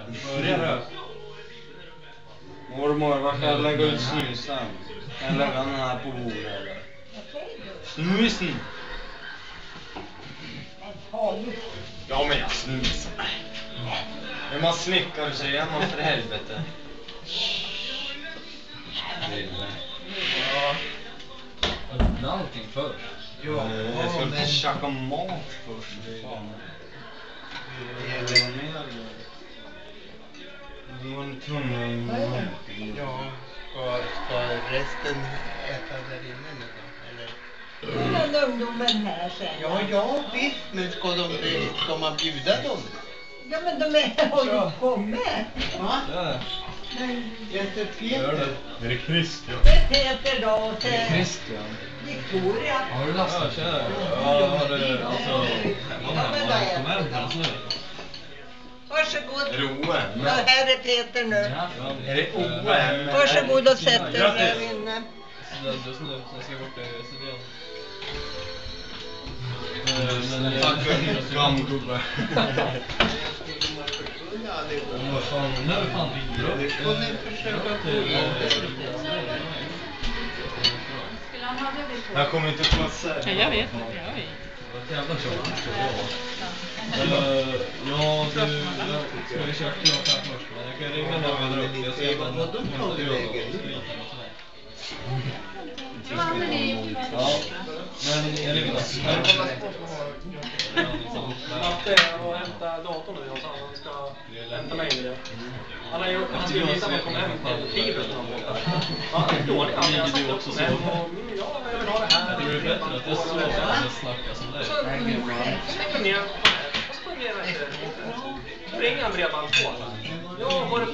Börja då. Mormor, var ska jag lägga ut snusen? Kan jag lägga den här på bordet eller? Snusen! Ja men jag snusar. Är man snickare så är man för helvete. Ja. Öppna allting först. Ja, jag ska inte käka mat först. Fan. Ja, ska resten äta där inne nu då? Eller? Den ungdomen här sen. Ja, visst, men ska man bjuda dem? Ja, men de har ju kommit. Va? Ja. Jätte Gör Peter. det. Är det Christian? Det är Peter då och Är det sen Christian? Victoria. Har du lastat? Ja, har du alltså... Ja, men där. Varsågod. Är det OM? Ja, här är Peter nu. Är det OM? Varsågod och sätt dig där inne. Jag ska bort i studion. Tack för gamgubbe. Vad fan, nu är fan bra. Det får ni försöka Jag kommer inte passa. Ja, jag vet. Jag vet. Vad jävla tjockt. Ja, du... Ska vi köra klart här först? Men jag kan ringa när vi drar upp. Jag ser bara Vad de tar vägen? Ja, men det är ju Ja, men jag ringer Matte och hämta datorn nu och så han ska hämta mig det. Han skulle visa att han kommer hem till fiber som han borta. Ja, det är dåligt. Han har sagt upp som hem och jag vill ha det här. Jag tror det är bättre att jag står och snackar som dig. Så slänger ner och så fungerar inte. Ringer han bredband på. Ja, var det